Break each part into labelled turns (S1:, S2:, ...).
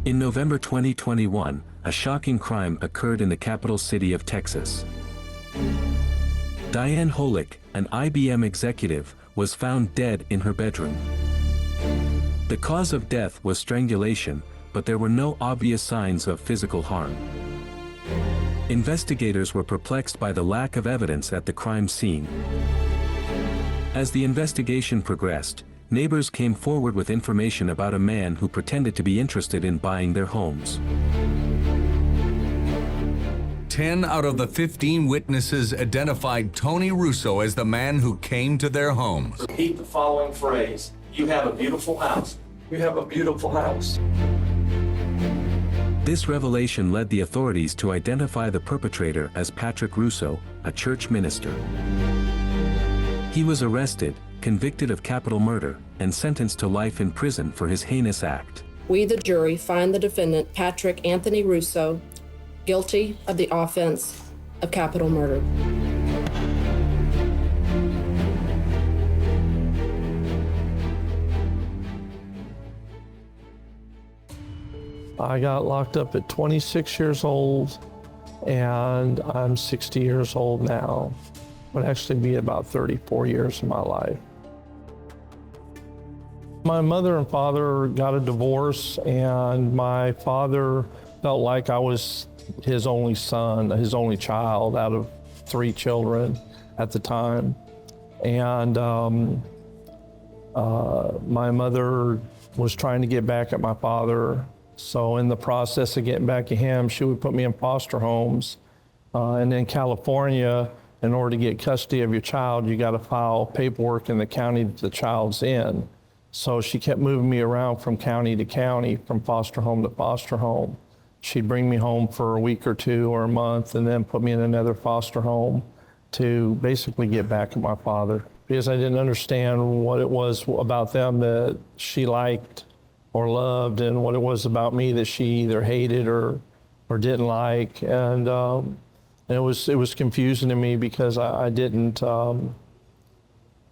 S1: In November 2021, a shocking crime occurred in the capital city of Texas. Diane Holick, an IBM executive, was found dead in her bedroom. The cause of death was strangulation, but there were no obvious signs of physical harm. Investigators were perplexed by the lack of evidence at the crime scene. As the investigation progressed, neighbors came forward with information about a man who pretended to be interested in buying their homes.
S2: 10 out of the 15 witnesses identified Tony Russo as the man who came to their homes.
S3: Repeat the following phrase. You have a beautiful house. You have a beautiful house.
S1: This revelation led the authorities to identify the perpetrator as Patrick Russo, a church minister. He was arrested, convicted of capital murder, and sentenced to life in prison for his heinous act.
S4: We, the jury, find the defendant, Patrick Anthony Russo, guilty of the offense of capital murder.
S5: I got locked up at 26 years old, and I'm 60 years old now. Would actually be about 34 years of my life. My mother and father got a divorce, and my father felt like I was his only son, his only child out of 3 children at the time. And my mother was trying to get back at my father. So in the process of getting back at him, she would put me in foster homes. And in California, in order to get custody of your child, you got to file paperwork in the county that the child's in. So she kept moving me around from county to county, from foster home to foster home. She'd bring me home for a week or 2 or a month and then put me in another foster home to basically get back at my father, because I didn't understand what it was about them that she liked or loved, and what it was about me that she either hated or didn't like. And it was confusing to me, because I didn't, I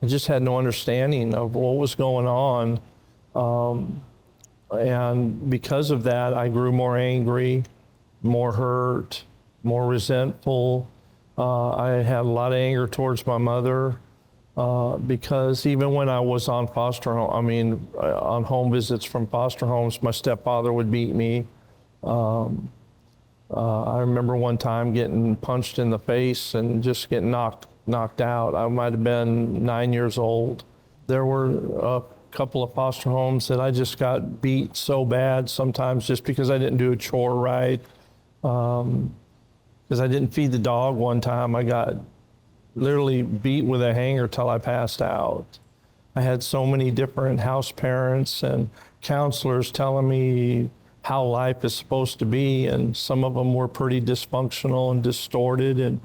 S5: just had no understanding of what was going on. And because of that, I grew more angry, more hurt, more resentful. I had a lot of anger towards my mother, because even when I was on foster home, on home visits from foster homes, my stepfather would beat me. I remember one time getting punched in the face and just getting knocked out. I might have been 9 years old. There were a couple of foster homes that I just got beat so bad sometimes just because I didn't do a chore right. Because I didn't feed the dog one time. I got literally beat with a hanger till I passed out. I had so many different house parents and counselors telling me how life is supposed to be, and some of them were pretty dysfunctional and distorted, and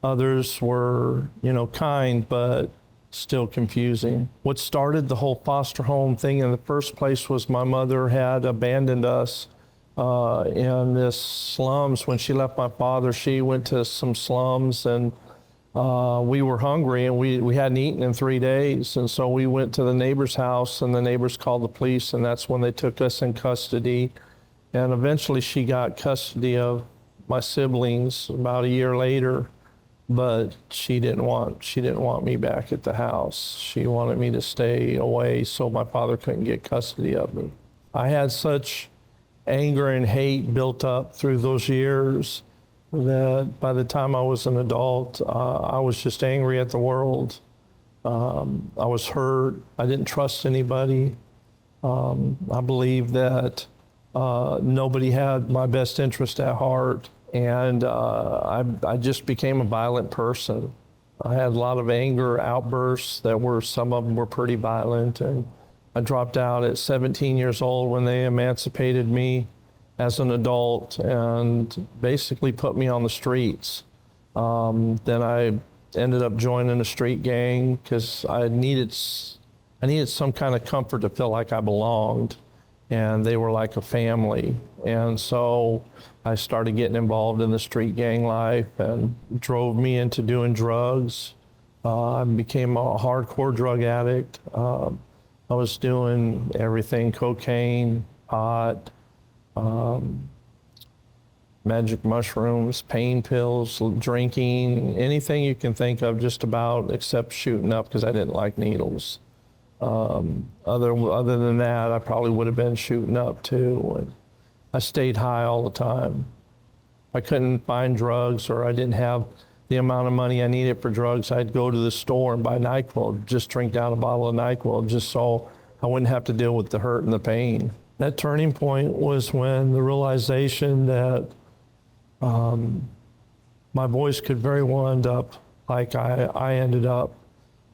S5: others were, kind, but still confusing. What started the whole foster home thing in the first place was my mother had abandoned us in this slums. When she left my father, she went to some slums, and we were hungry, and we hadn't eaten in 3 days. And so we went to the neighbor's house, and the neighbors called the police, and that's when they took us in custody. And eventually she got custody of my siblings about a year later, but she didn't want me back at the house. She wanted me to stay away so my father couldn't get custody of me. I had such anger and hate built up through those years that by the time I was an adult, I was just angry at the world. I was hurt. I didn't trust anybody. I believed that nobody had my best interest at heart, and I just became a violent person. I had a lot of anger outbursts some of them were pretty violent, and I dropped out at 17 years old when they emancipated me as an adult and basically put me on the streets. Then I ended up joining a street gang because I needed some kind of comfort to feel like I belonged, and they were like a family. And so I started getting involved in the street gang life, and drove me into doing drugs. I became a hardcore drug addict. I was doing everything: cocaine, pot, magic mushrooms, pain pills, drinking, anything you can think of just about except shooting up because I didn't like needles. Other than that, I probably would have been shooting up too. And I stayed high all the time. I couldn't find drugs or I didn't have the amount of money I needed for drugs. I'd go to the store and buy NyQuil, just drink down a bottle of NyQuil just so I wouldn't have to deal with the hurt and the pain. That turning point was when the realization that my boys could very well end up like I ended up,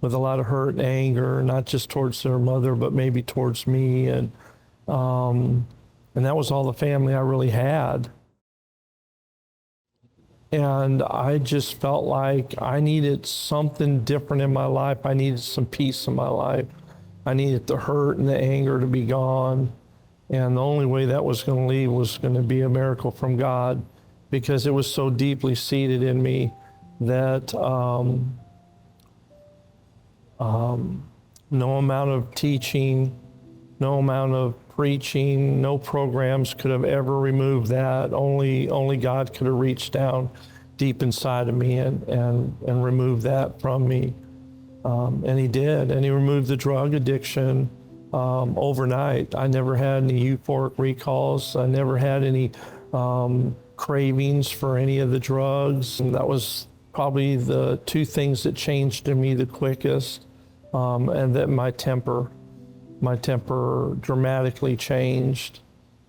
S5: with a lot of hurt and anger, not just towards their mother, but maybe towards me. And that was all the family I really had. And I just felt like I needed something different in my life. I needed some peace in my life. I needed the hurt and the anger to be gone. And the only way that was going to leave was going to be a miracle from God, because it was so deeply seated in me that no amount of teaching, no amount of preaching, no programs could have ever removed that. Only God could have reached down deep inside of me and removed that from me. And he did, and he removed the drug addiction overnight. I never had any euphoric recalls. I never had any cravings for any of the drugs. And that was probably the two things that changed in me the quickest. And that my temper dramatically changed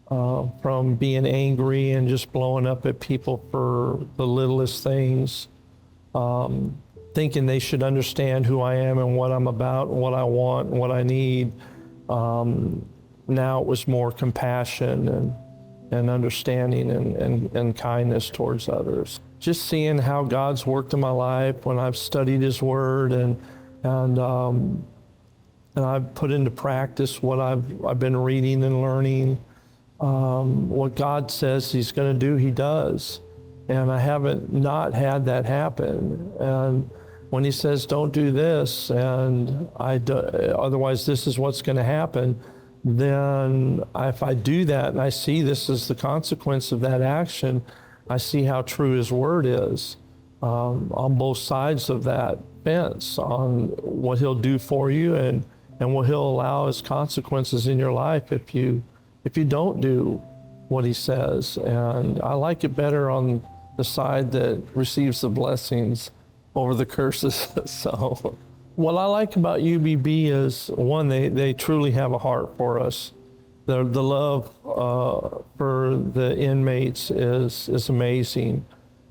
S5: from being angry and just blowing up at people for the littlest things, thinking they should understand who I am and what I'm about and what I want and what I need. Now it was more compassion and understanding and kindness towards others. Just seeing how God's worked in my life when I've studied his word and I've put into practice what I've been reading and learning. What God says he's going to do, he does. And I haven't not had that happen. And when he says, don't do this, and otherwise this is what's going to happen, then if I do that and I see this as the consequence of that action, I see how true his word is on both sides of that fence, on what he'll do for you and what he'll allow as consequences in your life if you don't do what he says. And I like it better on the side that receives the blessings over the curses. So what I like about UBB is, one, they truly have a heart for us. The love for the inmates is amazing.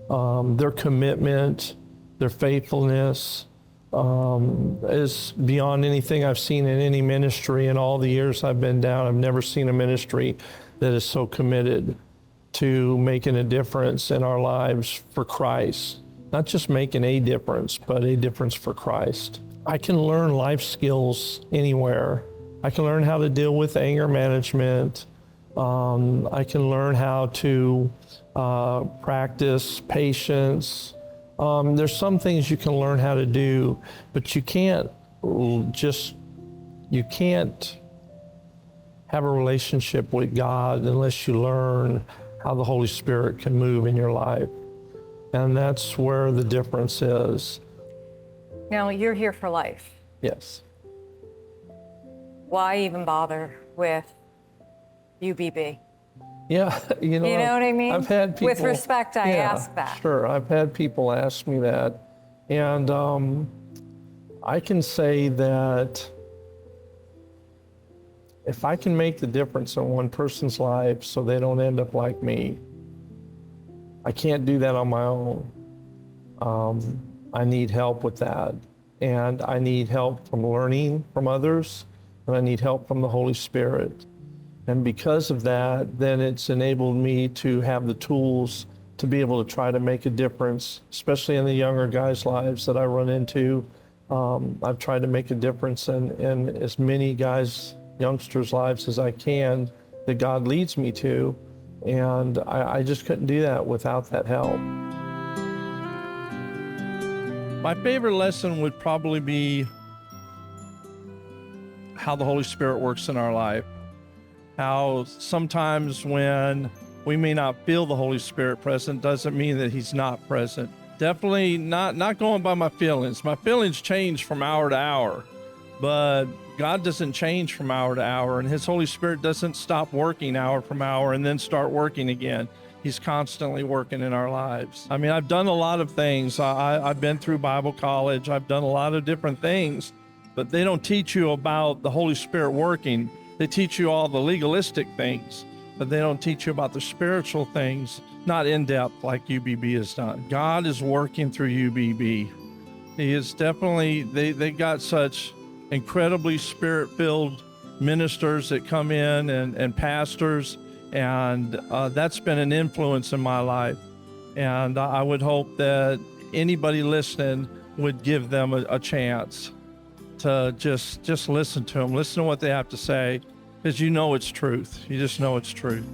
S5: Their commitment, their faithfulness is beyond anything I've seen in any ministry. In all the years I've been down, I've never seen a ministry that is so committed to making a difference in our lives for Christ. Not just making a difference, but a difference for Christ. I can learn life skills anywhere. I can learn how to deal with anger management. I can learn how to practice patience. There's some things you can learn how to do, but you can't have a relationship with God unless you learn how the Holy Spirit can move in your life. And that's where the difference is.
S6: Now, you're here for life.
S5: Yes.
S6: Why even bother with UBB?
S5: Yeah, you know
S6: what I mean?
S5: I've had people.
S6: With respect, I ask that.
S5: Sure, I've had people ask me that. And I can say that if I can make the difference in one person's life so they don't end up like me, I can't do that on my own. I need help with that. And I need help from learning from others, and I need help from the Holy Spirit. And because of that, then it's enabled me to have the tools to be able to try to make a difference, especially in the younger guys' lives that I run into. I've tried to make a difference in as many guys, youngsters' lives as I can that God leads me to. And I just couldn't do that without that help. My favorite lesson would probably be how the Holy Spirit works in our life. how sometimes when we may not feel the Holy Spirit present doesn't mean that he's not present. Definitely not going by my feelings. My feelings change from hour to hour, but God doesn't change from hour to hour, and his Holy Spirit doesn't stop working hour from hour and then start working again. He's constantly working in our lives. I mean, I've done a lot of things. I've been through Bible college. I've done a lot of different things, but they don't teach you about the Holy Spirit working. They teach you all the legalistic things, but they don't teach you about the spiritual things, not in depth like UBB has done. God is working through UBB. He is definitely, they got such incredibly spirit-filled ministers that come in and pastors, and that's been an influence in my life. And I would hope that anybody listening would give them a chance to just listen to them, listen to what they have to say, because you know it's truth. You just know it's truth.